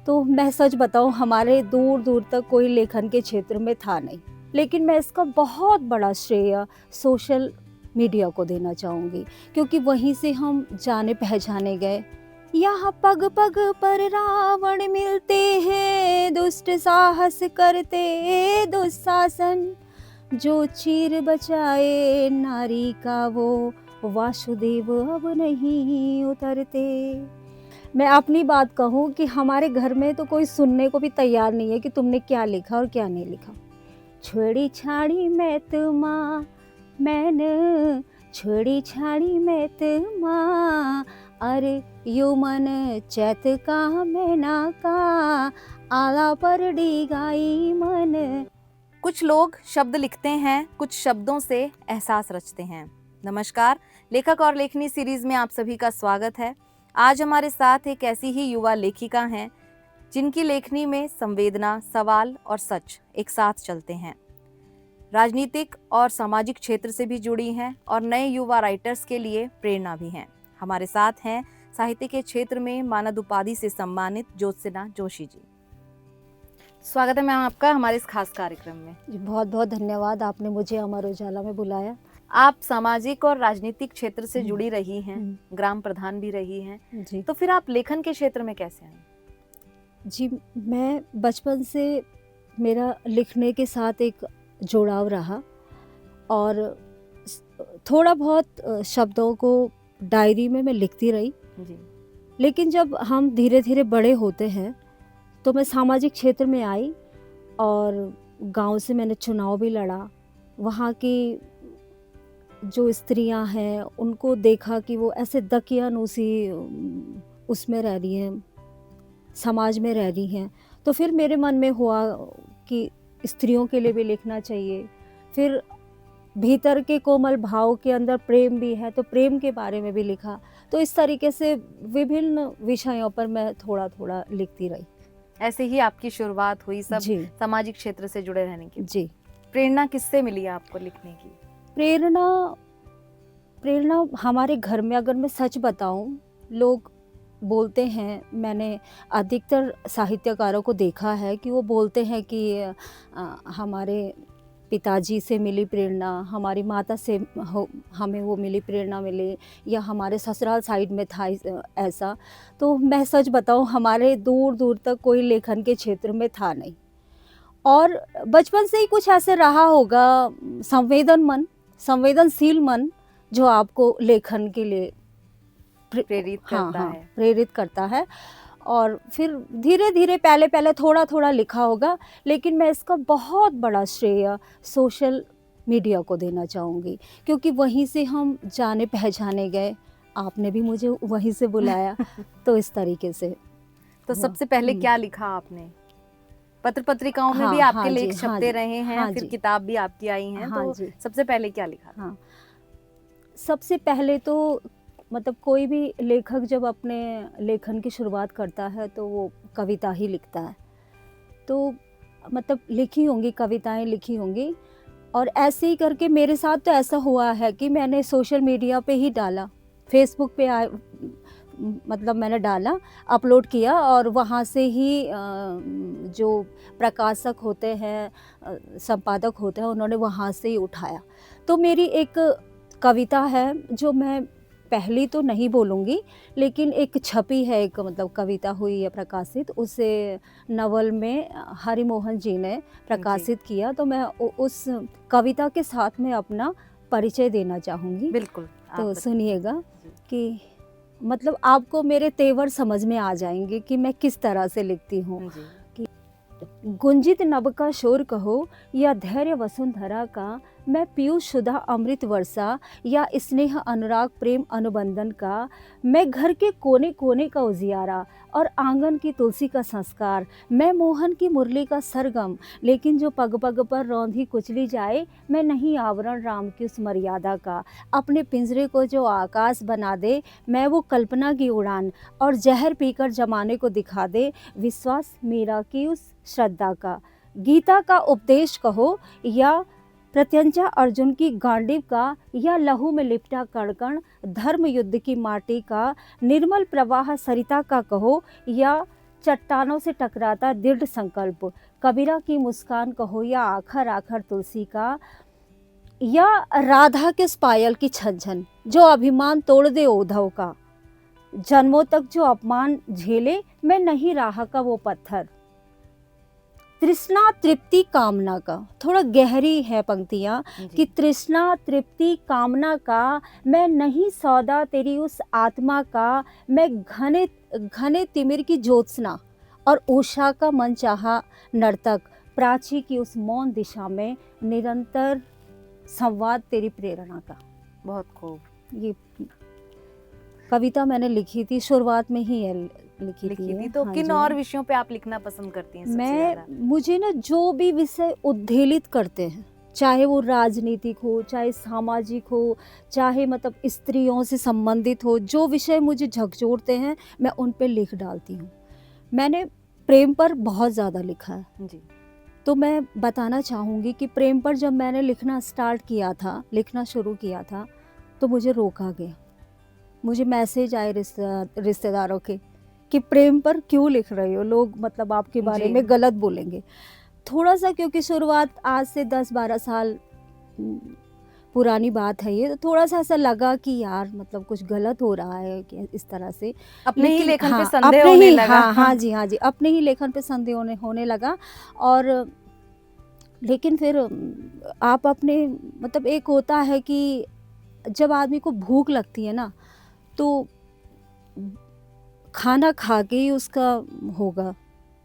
तो मैं सच बताऊँ, हमारे दूर दूर तक कोई लेखन के क्षेत्र में था नहीं, लेकिन मैं इसका बहुत बड़ा श्रेय सोशल मीडिया को देना चाहूँगी, क्योंकि वहीं से हम जाने पहचाने गए। यहाँ पग पग पर रावण मिलते हैं, दुष्ट साहस करते दुशासन, जो चीर बचाए नारी का वो वासुदेव अब नहीं उतरते। मैं अपनी बात कहूँ कि हमारे घर में तो कोई सुनने को भी तैयार नहीं है कि तुमने क्या लिखा और क्या नहीं लिखा। छोड़ी छाड़ी मैं तुमा, मैंने छोड़ी छाड़ी मैं तुमा, अरे यू मन चैत का मैना का, आला पर डी गाई मन। कुछ लोग शब्द लिखते हैं, कुछ शब्दों से एहसास रचते हैं। नमस्कार, लेखक और लेखनी सीरीज में आप सभी का स्वागत है। आज हमारे साथ एक ऐसी ही युवा लेखिका हैं जिनकी लेखनी में संवेदना, सवाल और सच एक साथ चलते हैं। राजनीतिक और सामाजिक क्षेत्र से भी जुड़ी हैं और नए युवा राइटर्स के लिए प्रेरणा भी हैं। हमारे साथ हैं साहित्य के क्षेत्र में मानद उपाधि से सम्मानित ज्योत्सना जोशी जी। स्वागत है मैम आपका हमारे इस खास कार्यक्रम में। बहुत बहुत धन्यवाद, आपने मुझे अमर उजाला में बुलाया। आप सामाजिक और राजनीतिक क्षेत्र से जुड़ी रही हैं, ग्राम प्रधान भी रही हैं जी। तो फिर आप लेखन के क्षेत्र में कैसे आए? जी, मैं बचपन से मेरा लिखने के साथ एक जुड़ाव रहा और थोड़ा बहुत शब्दों को डायरी में मैं लिखती रही जी। लेकिन जब हम धीरे धीरे बड़े होते हैं तो मैं सामाजिक क्षेत्र में आई और गांव से मैंने चुनाव भी लड़ा। वहाँ की जो स्त्रियां हैं उनको देखा कि वो ऐसे दकियानूसी उसमें रह रही हैं, समाज में रह रही हैं। तो फिर मेरे मन में हुआ कि स्त्रियों के लिए भी लिखना चाहिए। फिर भीतर के कोमल भाव के अंदर प्रेम भी है तो प्रेम के बारे में भी लिखा। तो इस तरीके से विभिन्न विषयों पर मैं थोड़ा थोड़ा लिखती रही। ऐसे ही आपकी शुरुआत हुई सब जी। सामाजिक क्षेत्र से जुड़े रहने की। जी। प्रेरणा किससे मिली आपको लिखने की? प्रेरणा हमारे घर में, अगर मैं सच बताऊं, लोग बोलते हैं, मैंने अधिकतर साहित्यकारों को देखा है कि वो बोलते हैं कि हमारे पिताजी से मिली प्रेरणा, हमारी माता से हमें वो मिली प्रेरणा मिली, या हमारे ससुराल साइड में था ऐसा। तो मैं सच बताऊं, हमारे दूर दूर तक कोई लेखन के क्षेत्र में था नहीं और बचपन से ही कुछ ऐसे रहा होगा, संवेदनशील मन जो आपको लेखन के लिए प्रेरित करता है। और फिर धीरे धीरे पहले थोड़ा थोड़ा लिखा होगा, लेकिन मैं इसका बहुत बड़ा श्रेय सोशल मीडिया को देना चाहूँगी, क्योंकि वहीं से हम जाने पहचाने गए। आपने भी मुझे वहीं से बुलाया तो इस तरीके से। तो सबसे पहले क्या लिखा आपने? पत्र पत्रिकाओं में भी आपके लेख छपते रहे हैं, फिर किताब भी आपकी आई हैं, तो सबसे पहले क्या लिखा? सबसे पहले तो मतलब कोई भी लेखक जब अपने लेखन की शुरुआत करता है तो वो कविता ही लिखता है। तो मतलब लिखी होंगी, कविताएं लिखी होंगी, और ऐसे ही करके मेरे साथ तो ऐसा हुआ है कि मैंने सोशल मीडिया पे ही डाला, फेसबुक पे मतलब मैंने डाला, अपलोड किया, और वहाँ से ही जो प्रकाशक होते हैं, संपादक होते हैं, उन्होंने वहाँ से ही उठाया। तो मेरी एक कविता है जो मैं पहली तो नहीं बोलूँगी, लेकिन एक छपी है, एक मतलब कविता हुई है प्रकाशित, उसे नवल में हरिमोहन जी ने प्रकाशित किया। तो मैं उस कविता के साथ में अपना परिचय देना चाहूँगी। बिल्कुल। तो सुनिएगा कि मतलब आपको मेरे तेवर समझ में आ जाएंगे कि मैं किस तरह से लिखती हूँ। कि गुंजित नभ का शोर कहो या धैर्य वसुंधरा का, मैं पीयूष सुधा अमृत वर्षा या स्नेह अनुराग प्रेम अनुबंधन का, मैं घर के कोने कोने का उजियारा और आंगन की तुलसी का संस्कार, मैं मोहन की मुरली का सरगम, लेकिन जो पग पग पर रौंधी कुचली जाए, मैं नहीं आवरण राम की उस मर्यादा का, अपने पिंजरे को जो आकाश बना दे, मैं वो कल्पना की उड़ान, और जहर पीकर जमाने को दिखा दे विश्वास मीरा की उस श्रद्धा का। गीता का उपदेश कहो या प्रत्यंचा अर्जुन की गांडीव का, या लहू में लिपटा कण कण धर्म युद्ध की माटी का, निर्मल प्रवाह सरिता का कहो या चट्टानों से टकराता दृढ़ संकल्प, कबीरा की मुस्कान कहो या आखर आखर तुलसी का, या राधा के उस पायल की छन-छन, जो अभिमान तोड़ दे उद्धव का, जन्मों तक जो अपमान झेले, मैं नहीं राह का वो पत्थर। तृष्णा तृप्ति कामना का, थोड़ा गहरी है पंक्तियाँ कि तृष्णा तृप्ति कामना का, मैं नहीं सौदा तेरी उस आत्मा का, मैं घने घने तिमिर की ज्योत्सना और उषा का मनचाहा नर्तक, प्राची की उस मौन दिशा में निरंतर संवाद तेरी प्रेरणा का। बहुत खूब ये कविता मैंने लिखी थी, शुरुआत में ही है लिखी लिखी थी थी। ये। तो हाँ किन जी। और विषयों पे आप लिखना पसंद करती हैं सबसे मैं ज्यादा? मुझे ना जो भी विषय उद्वेलित करते हैं, चाहे वो राजनीतिक हो, चाहे सामाजिक हो, चाहे मतलब स्त्रियों से संबंधित हो, जो विषय मुझे झकझोरते हैं मैं उन पे लिख डालती हूँ। मैंने प्रेम पर बहुत ज़्यादा लिखा है, जी तो मैं बताना चाहूँगी कि प्रेम पर जब मैंने लिखना स्टार्ट किया था, लिखना शुरू किया था, तो मुझे रोका गया। मुझे मैसेज आए रिश्तेदारों के कि प्रेम पर क्यों लिख रही हो, लोग मतलब आपके बारे जी। में गलत बोलेंगे। थोड़ा सा क्योंकि शुरुआत आज से 10-12 साल पुरानी बात है ये, तो थोड़ा सा ऐसा लगा कि यार मतलब कुछ गलत हो रहा है कि इस तरह से। अपने ही लेकिन लेखन पे हाँ, संदेह अपने होने ही लगा। हाँ जी, हाँ जी, अपने ही लेखन पे संदेह होने लगा। और लेकिन फिर आप अपने मतलब एक होता है कि जब आदमी को भूख लगती है ना, तो खाना खा के ही उसका होगा,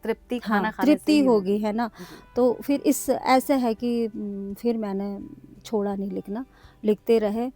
तृप्ति हाँ, खाना खाने से तृप्ति ही होगी, है ना। जी। तो फिर इस ऐसे है कि फिर मैंने छोड़ा नहीं लिखना, लिखते रहे,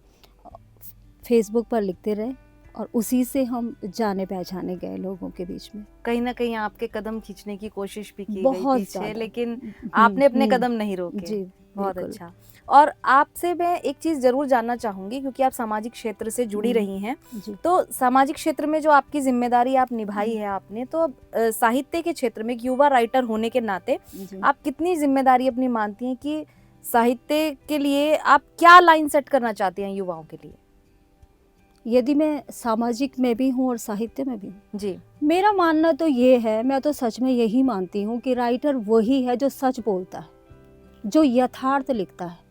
फेसबुक पर लिखते रहे, और उसी से हम जाने पहचाने गए लोगों के बीच में। कहीं ना कहीं आपके कदम खींचने की कोशिश भी की गई बहुत पीछे, ज़्यादा। लेकिन आपने अपने कदम नहीं रोके। जी, बहुत बिल्कुल। अच्छा। और आपसे मैं एक चीज़ ज़रूर जानना चाहूँगी, क्योंकि आप सामाजिक क्षेत्र से जुड़ी रही हैं, जी। तो सामाजिक क्षेत्र में जो आपकी जिम्मेदारी आप निभाई है आपने, तो अब साहित्य के क्षेत्र में एक युवा राइटर होने के नाते जी। आप कितनी जिम्मेदारी अपनी मानती हैं कि साहित्य के लिए आप क्या लाइन सेट करना चाहती हैं युवाओं के लिए? यदि मैं सामाजिक में भी हूँ और साहित्य में भी हूँ, जी मेरा मानना तो ये है, मैं तो सच में यही मानती हूँ कि राइटर वही है जो सच बोलता है, जो यथार्थ लिखता है,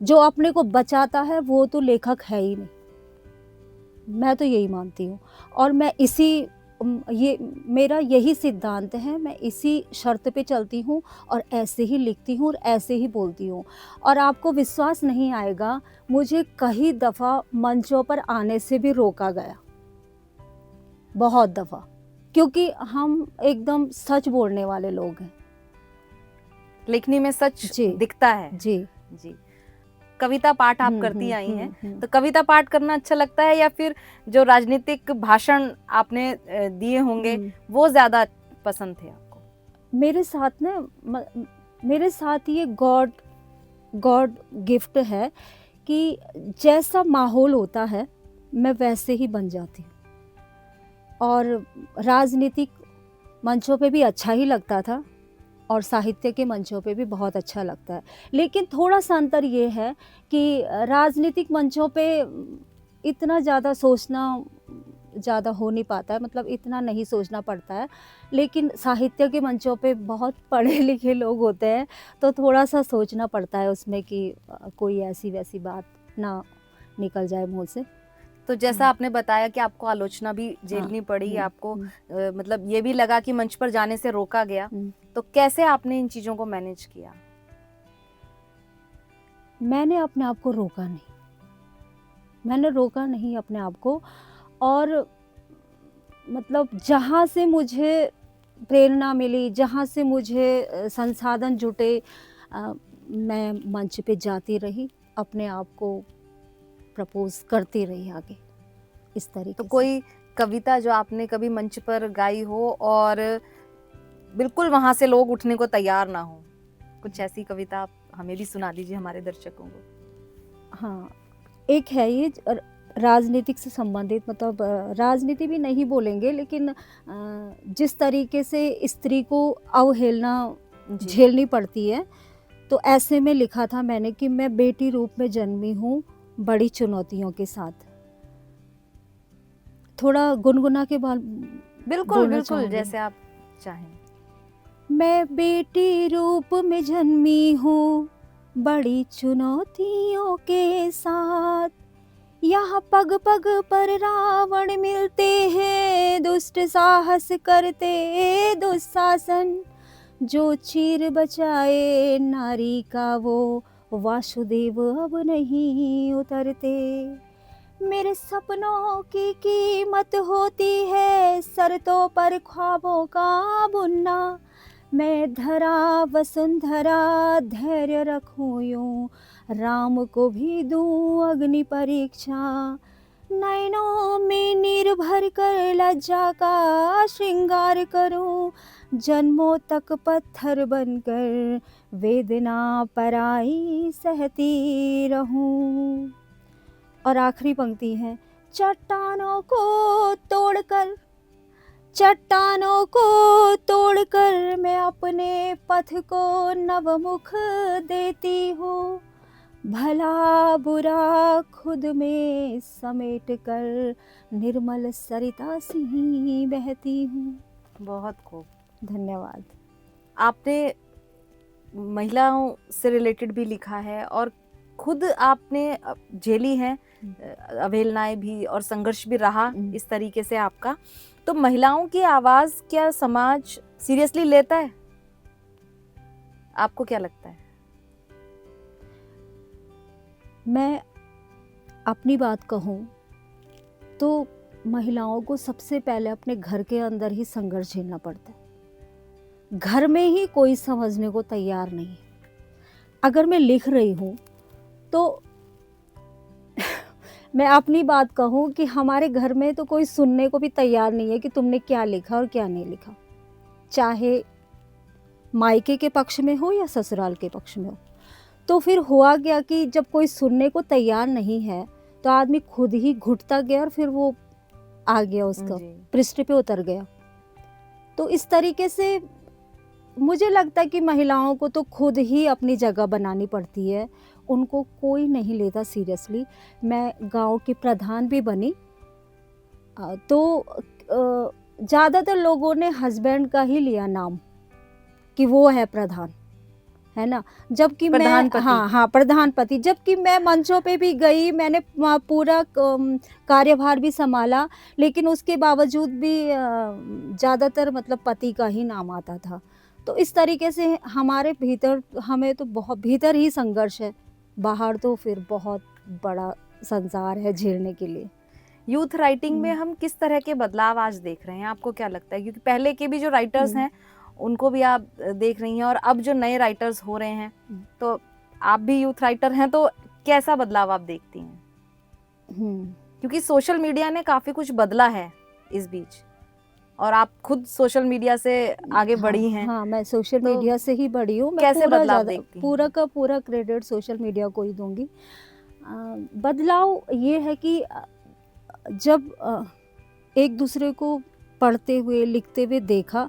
जो अपने को बचाता है, वो तो लेखक है ही नहीं। मैं तो यही मानती हूँ, और मैं ये मेरा यही सिद्धांत है, मैं इसी शर्त पे चलती हूँ और ऐसे ही लिखती हूँ और ऐसे ही बोलती हूँ। और आपको विश्वास नहीं आएगा, मुझे कई दफ़ा मंचों पर आने से भी रोका गया, बहुत दफ़ा, क्योंकि हम एकदम सच बोलने वाले लोग हैं। लेखनी में सच जी। दिखता है। जी। जी। कविता पाठ आप करती आई हैं, हम्म। तो कविता पाठ करना अच्छा लगता है, या फिर जो राजनीतिक भाषण आपने दिए होंगे वो ज्यादा पसंद थे आपको? मेरे साथ ना मेरे साथ ये गॉड गिफ्ट है कि जैसा माहौल होता है मैं वैसे ही बन जाती हूँ। और राजनीतिक मंचों पे भी अच्छा ही लगता था, और साहित्य के मंचों पे भी बहुत अच्छा लगता है। लेकिन थोड़ा सा अंतर ये है कि राजनीतिक मंचों पे इतना ज़्यादा सोचना ज़्यादा हो नहीं पाता है, मतलब इतना नहीं सोचना पड़ता है। लेकिन साहित्य के मंचों पे बहुत पढ़े लिखे लोग होते हैं, तो थोड़ा सा सोचना पड़ता है उसमें कि कोई ऐसी वैसी बात ना निकल जाए मुँह से। तो जैसा आपने बताया कि आपको आलोचना भी झेलनी पड़ी, आपको मतलब ये भी लगा कि मंच पर जाने से रोका गया, तो कैसे आपने इन चीज़ों को मैनेज किया? मैंने अपने आप को रोका नहीं, मैंने रोका नहीं अपने आप को। और मतलब जहाँ से मुझे प्रेरणा मिली, जहाँ से मुझे संसाधन जुटे, मैं मंच पे जाती रही, अपने आप को प्रपोज करती रही आगे, इस तरीके तो से। कोई कविता जो आपने कभी मंच पर गाई हो और बिल्कुल वहां से लोग उठने को तैयार ना हो, कुछ ऐसी कविता आप हमें भी सुना दीजिए, हमारे दर्शकों को। हाँ, एक है ये राजनीतिक से संबंधित, मतलब राजनीति भी नहीं बोलेंगे, लेकिन जिस तरीके से स्त्री को अवहेलना झेलनी पड़ती है, तो ऐसे में लिखा था मैंने कि मैं बेटी रूप में जन्मी हूँ बड़ी चुनौतियों के साथ। थोड़ा गुनगुना के बिल्कुल बिल्कुल, जैसे आप चाहें। मैं बेटी रूप में जन्मी हूँ बड़ी चुनौतियों के साथ, यहाँ पग पग पर रावण मिलते हैं, दुष्ट साहस करते दुशासन, जो चीर बचाए नारी का वो वासुदेव अब नहीं उतरते। मेरे सपनों की कीमत होती है शर्तों पर ख्वाबों का बुनना, मैं धरा वसुंधरा धैर्य रखूं यूं, राम को भी दूं अग्नि परीक्षा, नैनों में नीर भर कर लज्जा का श्रृंगार करूं, जन्मों तक पत्थर बनकर वेदना पराई सहती रहूं। और आखिरी पंक्ति है, चट्टानों को तोड़कर मैं अपने पथ को नवमुख देती हूँ, भला बुरा खुद में समेट कर निर्मल सरिता सी बहती हूँ। बहुत खूब। धन्यवाद। आपने महिलाओं से रिलेटेड भी लिखा है और खुद आपने झेली हैं अवहेलनाएं भी और संघर्ष भी रहा इस तरीके से आपका। तो महिलाओं की आवाज क्या समाज सीरियसली लेता है? आपको क्या लगता है? मैं अपनी बात कहूँ तो महिलाओं को सबसे पहले अपने घर के अंदर ही संघर्ष झेलना पड़ता है। घर में ही कोई समझने को तैयार नहीं। अगर मैं लिख रही हूँ तो मैं अपनी बात कहूँ कि हमारे घर में तो कोई सुनने को भी तैयार नहीं है कि तुमने क्या लिखा और क्या नहीं लिखा, चाहे मायके के पक्ष में हो या ससुराल के पक्ष में हो। तो फिर हुआ क्या कि जब कोई सुनने को तैयार नहीं है तो आदमी खुद ही घुटता गया और फिर वो आ गया, उसका पृष्ठ पे उतर गया। तो इस तरीके से मुझे लगता है कि महिलाओं को तो खुद ही अपनी जगह बनानी पड़ती है, उनको कोई नहीं लेता सीरियसली। मैं गांव की प्रधान भी बनी तो ज़्यादातर लोगों ने हस्बैंड का ही लिया नाम कि वो है प्रधान, है ना, जबकि मैं प्रधानपति, जबकि मैं मंचों पे भी गई, मैंने पूरा कार्यभार भी संभाला, लेकिन उसके बावजूद भी ज़्यादातर मतलब पति का ही नाम आता था। तो इस तरीके से हमारे भीतर, हमें तो बहुत भीतर ही संघर्ष है, बाहर तो फिर बहुत बड़ा संसार है झेलने के लिए। यूथ राइटिंग में हम किस तरह के बदलाव आज देख रहे हैं, आपको क्या लगता है? क्योंकि पहले के भी जो राइटर्स हैं उनको भी आप देख रही हैं और अब जो नए राइटर्स हो रहे हैं, तो आप भी यूथ राइटर हैं, तो कैसा बदलाव आप देखती हैं? क्योंकि सोशल मीडिया ने काफी कुछ बदला है इस बीच, और आप खुद सोशल मीडिया से आगे बढ़ी हैं। हाँ, मैं सोशल मीडिया से ही बढ़ी हूँ। मैं कैसे बदलाव देखती हैं? पूरा का पूरा क्रेडिट सोशल मीडिया को ही दूंगी। बदलाव ये है कि जब एक दूसरे को पढ़ते हुए लिखते हुए देखा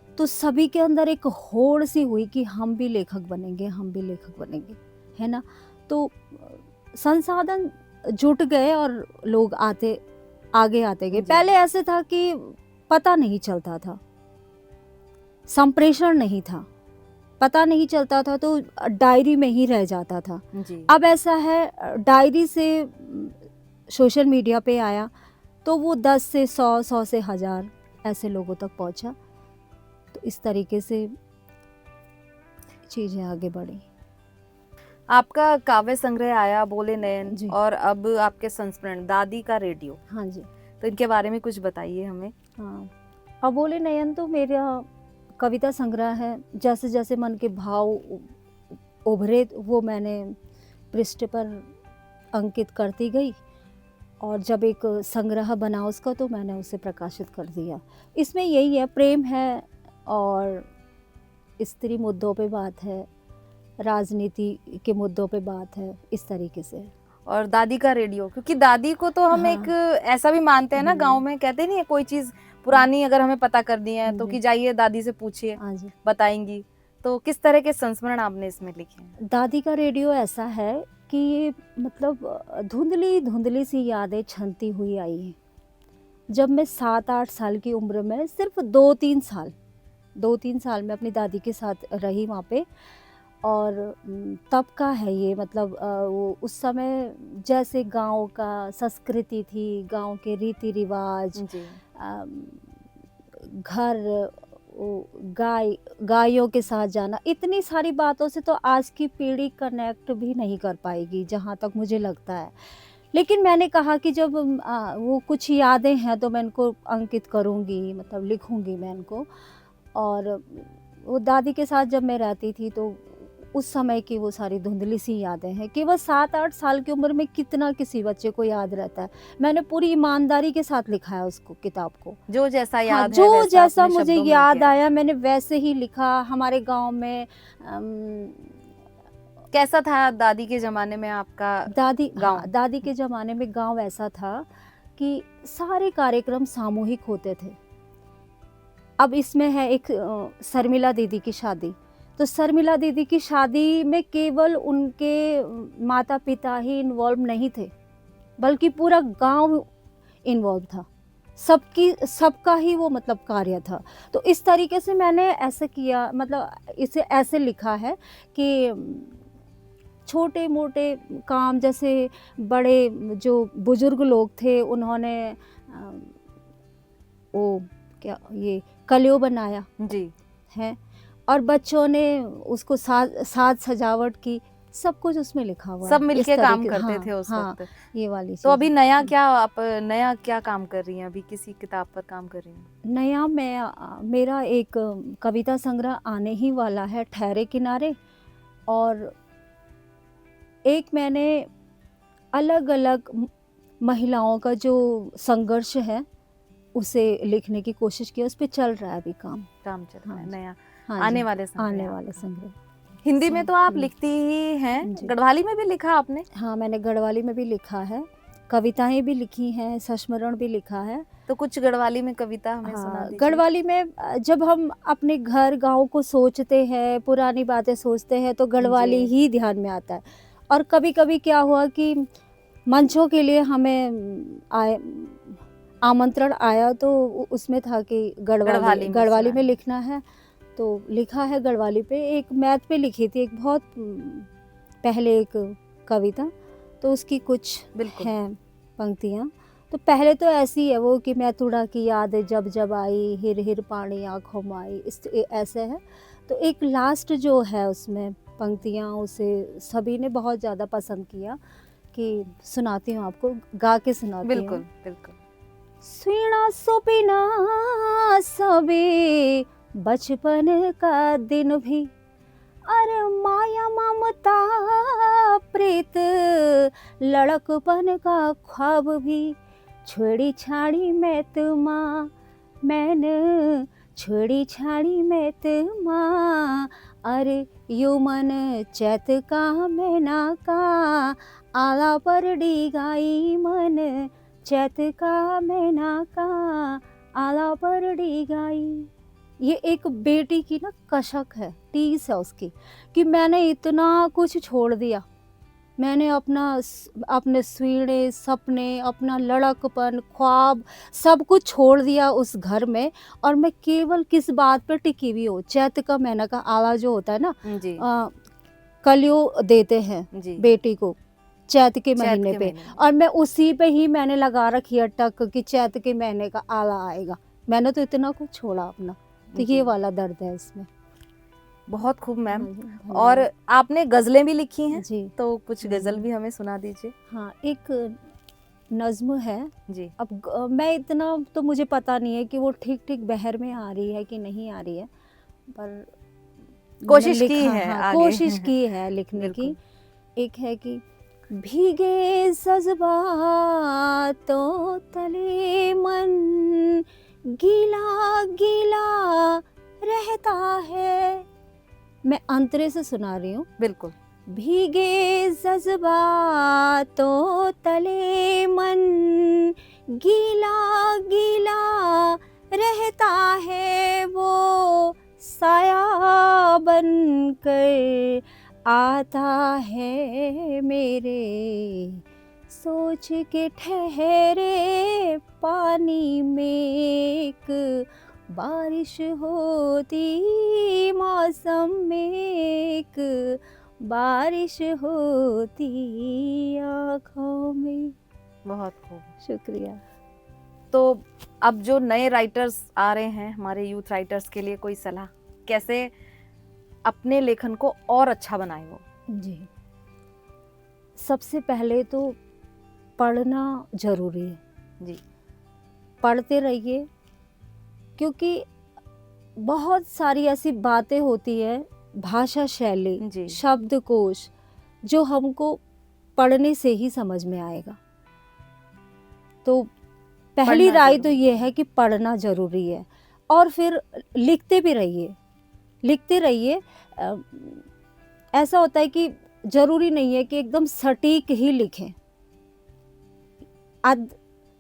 तो सभी के अंदर एक होड़ सी हुई कि हम भी लेखक बनेंगे, हम भी लेखक बनेंगे, है ना। तो संसाधन जुट गए और लोग आगे आते गए। पहले ऐसे था कि पता नहीं चलता था, संप्रेषण नहीं था, पता नहीं चलता था, तो डायरी में ही रह जाता था। अब ऐसा है, डायरी से सोशल मीडिया पे आया तो वो 10 से 100, 100 से 1000 ऐसे लोगों तक पहुंचा। तो इस तरीके से चीजें आगे बढ़ी। आपका काव्य संग्रह आया बोले नयन, और अब आपके संस्मरण दादी का रेडियो। हाँ जी, तो इनके बारे में कुछ बताइए हमें। हाँ, अब बोले नयन तो मेरा कविता संग्रह है। जैसे जैसे मन के भाव उभरे वो मैंने पृष्ठ पर अंकित करती गई, और जब एक संग्रह बना उसका तो मैंने उसे प्रकाशित कर दिया। इसमें यही है, प्रेम है और स्त्री मुद्दों पे बात है, राजनीति के मुद्दों पे बात है, इस तरीके से। और दादी का रेडियो, क्योंकि दादी को तो हम एक ऐसा भी मानते हैं ना, गांव में कहते नहीं है, कोई चीज पुरानी अगर हमें पता करनी है तो कि जाइए दादी से पूछिए, बताएंगी। तो किस तरह के संस्मरण आपने इसमें लिखे हैं? दादी का रेडियो ऐसा है कि ये मतलब धुंधली धुंधली सी यादें छनती हुई आई हैं। जब मैं 7-8 साल की उम्र में, सिर्फ 2-3 साल, 2-3 साल मैं अपनी दादी के साथ रही वहाँ पे। और तब का है ये, मतलब वो उस समय जैसे गाँव का संस्कृति थी, गाँव के रीति-रिवाज, जी। अम, घर, वो गायों के साथ जाना, इतनी सारी बातों से तो आज की पीढ़ी कनेक्ट भी नहीं कर पाएगी, जहाँ तक मुझे लगता है। लेकिन मैंने कहा कि जब वो कुछ यादें हैं तो मैं इनको अंकित करूँगी, मतलब लिखूँगी मैं इनको। और वो दादी के साथ जब मैं रहती थी तो उस समय की वो सारी धुंधली सी यादें हैं। केवल 7-8 साल की उम्र में कितना किसी बच्चे को याद रहता है। मैंने पूरी ईमानदारी के साथ लिखा है उसको, किताब को। जो जैसा हाँ, याद है जो वैसा जैसा अपने मुझे शब्दों में याद किया है। आया मैंने वैसे ही लिखा। हमारे गाँव में कैसा था दादी के ज़माने में आपका गाँव? दादी के ज़माने में गाँव ऐसा था कि सारे कार्यक्रम सामूहिक होते थे। अब इसमें है एक शर्मिला दीदी की शादी। तो शर्मिला दीदी की शादी में केवल उनके माता-पिता ही इन्वॉल्व नहीं थे, बल्कि पूरा गाँव इन्वॉल्व था। सबका ही वो मतलब कार्य था। तो इस तरीके से मैंने ऐसे किया, मतलब इसे ऐसे लिखा है कि छोटे-मोटे काम, जैसे बड़े जो बुजुर्ग लोग थे उन्होंने वो क्या ये कलियों बनाया जी। है, और बच्चों ने उसको साज सजावट की, सब कुछ उसमें लिखा हुआ सब है। इस मिलके काम तरीके, करते हाँ, थे उस हाँ, वक़्त। ये वाली तो अभी चीज़। नया क्या काम कर रही हैं? अभी किसी किताब पर काम कर रही हैं? नया मेरा एक कविता संग्रह आने ही वाला है, ठहरे किनारे। और एक मैंने अलग-अलग महिलाओं का जो संघर्ष है, उसे लिखने की कोशिश की है। उस पे चल रहा है अभी काम। काम चल रहा हाँ है जी, नया, हाँ आने जी, वाले संग्रह आने है वाले आपका। संग्रह। हिंदी में तो आप हुँ, लिखती ही हैं, जी। गढ़वाली में भी लिखा आपने? हाँ, मैंने गढ़वाली में भी लिखा है, कविताएँ भी लिखी हैं, संस्मरण भी लिखा है। तो कुछ गढ़वाली में कविता हमें सुना हाँ, दीजिए। गढ़वाली में जब हम अपने घर गाँव को सोचते हैं, पुरानी बातें सोचते हैं, तो गढ़वाली जी। ही ध्यान में आता है। और कभी-कभी क्या हुआ कि मंचों के लिए हमें आमंत्रण आया, तो उसमें था कि गढ़वाली में गढ़वाली में सुनानी। लिखना है, तो लिखा है गढ़वाली पे। एक मैथ पे लिखी थी, एक बहुत पहले एक कविता, तो उसकी कुछ बिल्कुल। हैं पंक्तियाँ। तो पहले तो ऐसी है वो कि मैं तुड़ा की याद जब जब आई, हिर हिर पानी आँखों में आई, ऐसे है। तो एक लास्ट जो है उसमें पंक्तियाँ, उसे सभी ने बहुत ज़्यादा पसंद किया, कि सुनाती हूँ आपको, गा के सुनाती हूँ। बिल्कुल, बिल्कुल। स्वीणा सुपिना सबे बचपन का दिन भी, अरे माया ममता प्रीत लड़कपन का ख्वाब भी, छोड़ी छाड़ी मैं तुमा मैंने, छोड़ी छाड़ी मैं तुमा, अरे यू मन चैत का मैना का, आला पर डी गाई मन, चैत का मैना का, आला पर डी गाई। ये एक बेटी की ना कशक है, टीस है उसकी, कि मैंने इतना कुछ छोड़ दिया। मैंने अपने स्वीणे, सपने, अपना लड़कपन, ख्वाब, सब कुछ छोड़ दिया उस घर में, और मैं केवल किस बात पे टिकी हुई हूँ। चैत का महीना का आला जो होता है ना, जी, कलियों देते हैं जी। बेटी को चैत के चैत महीने के पे, महीने में। और मैं उसी पे ही मैंने लगा रखी है टक कि चैत के महीने का आला आएगा। मैंने तो इतना कुछ छोड़ा अपना, तो ये जी, वाला दर्द है इसमें। बहुत खूब मैम। हाँ जी, और धन्यवाद। आपने गज़लें भी लिखी हैं, जी। तो कुछ गज़ल हुँ। भी हमें सुना दीजिए। हाँ, एक नज़्म है। जी, अब मैं इतना तो मुझे पता नहीं है कि वो ठीक-ठीक बहर में आ रही है कि नहीं आ रही है, पर मैंने कोशिश की लिखा, है हाँ, आगे। कोशिश की है लिखने की। बिल्कुल। एक है कि भीगे जज़्बातों तले मन गीला-गीला रहता है। मैं अंतरे से सुना रही हूँ। बिल्कुल। भीगे जज़्बातों तले मन गीला-गीला रहता है, वो साया बनकर आता है मेरे, सोच के ठहरे पानी में एक बारिश होती मौसम में एक, बारिश होती आँखों में। बहुत खूब। शुक्रिया। तो अब जो नए राइटर्स आ रहे हैं, हमारे यूथ राइटर्स के लिए कोई सलाह, कैसे अपने लेखन को और अच्छा बनाए वो? जी, सबसे पहले तो पढ़ना ज़रूरी है। जी। पढ़ते रहिए, क्योंकि बहुत सारी ऐसी बातें होती है, भाषा शैली, जी। शब्दकोश, जो हमको पढ़ने से ही समझ में आएगा। तो पहली पढ़ना राय तो ज़रूरी ये है कि पढ़ना ज़रूरी है, और फिर लिखते भी रहिए, लिखते रहिए। ऐसा होता है कि ज़रूरी नहीं है कि एकदम सटीक ही लिखें, अध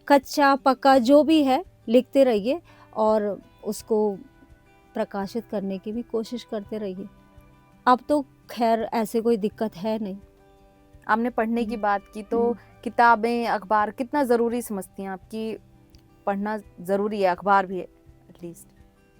कच्चा पक्का जो भी है लिखते रहिए, और उसको प्रकाशित करने की भी कोशिश करते रहिए। अब तो खैर ऐसे कोई दिक्कत है नहीं। आपने पढ़ने की बात की, तो हम्म। किताबें, अखबार कितना ज़रूरी समझती हैं आपकी? पढ़ना ज़रूरी है, अखबार भी एटलीस्ट?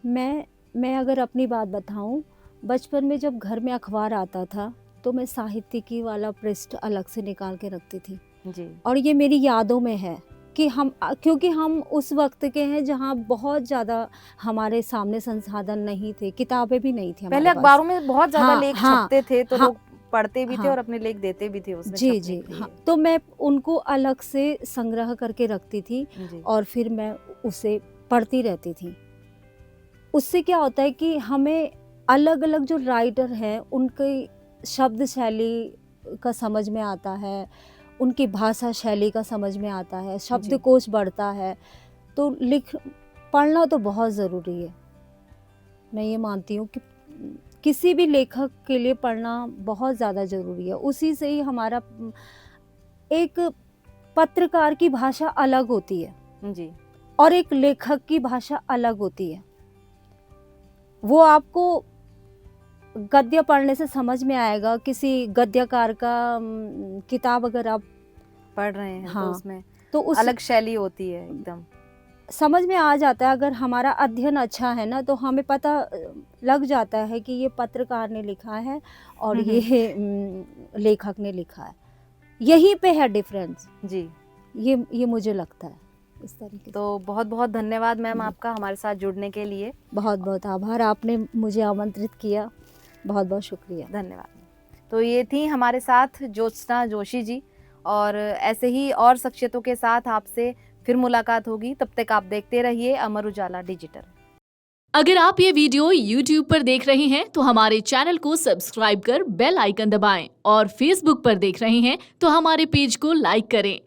मैं अगर अपनी बात बताऊं, बचपन में जब घर में अखबार आता था तो मैं साहित्यिकी वाला पृष्ठ अलग से निकाल के रखती थी, जी। और ये मेरी यादों में है कि क्योंकि हम उस वक्त के हैं जहाँ बहुत ज़्यादा हमारे सामने संसाधन नहीं थे, किताबें भी नहीं थी पहले हमारे पास। अखबारों में बहुत ज़्यादा हाँ, लेख हाँ, छपते थे, तो हाँ, लोग पढ़ते भी थे हाँ। और अपने लेख देते भी थे उसमें जी, छपने जी, के हाँ। लिए। तो मैं उनको अलग से संग्रह करके रखती थी, जी। और फिर मैं उसे पढ़ती रहती थी। उससे क्या होता है कि हमें अलग-अलग जो राइटर हैं, उनकी शब्द शैली का समझ में आता है, उनकी भाषा शैली का समझ में आता है, शब्दकोश बढ़ता है। तो पढ़ना तो बहुत ज़रूरी है। मैं ये मानती हूँ कि किसी भी लेखक के लिए पढ़ना बहुत ज़्यादा ज़रूरी है। उसी से ही हमारा एक पत्रकार की भाषा अलग होती है, जी। और एक लेखक की भाषा अलग होती है। वो आपको गद्य पढ़ने से समझ में आएगा, किसी गद्यकार का किताब अगर आप पढ़ रहे हैं तो हाँ, उसमें तो उस अलग शैली होती है एकदम। समझ में आ जाता है। अगर हमारा अध्ययन अच्छा है ना, तो हमें पता लग जाता है कि ये पत्रकार ने लिखा है और ये लेखक ने लिखा है। यहीं पे है डिफरेंस। जी। ये मुझे लगता है इस तरीके से। तो बहुत-बहुत धन्यवाद मैम जी। आपका हमारे साथ जुड़ने के लिए। बहुत-बहुत आभार, आपने मुझे आमंत्रित किया। बहुत-बहुत शुक्रिया। धन्यवाद। तो ये थी हमारे साथ ज्योत्सना जोशी जी, और ऐसे ही और शख्सियतों के साथ आपसे फिर मुलाकात होगी। तब तक आप देखते रहिए अमर उजाला डिजिटल। अगर आप ये वीडियो YouTube पर देख रहे हैं तो हमारे चैनल को सब्सक्राइब कर बेल आइकन दबाएं, और Facebook पर देख रहे हैं तो हमारे पेज को लाइक करें।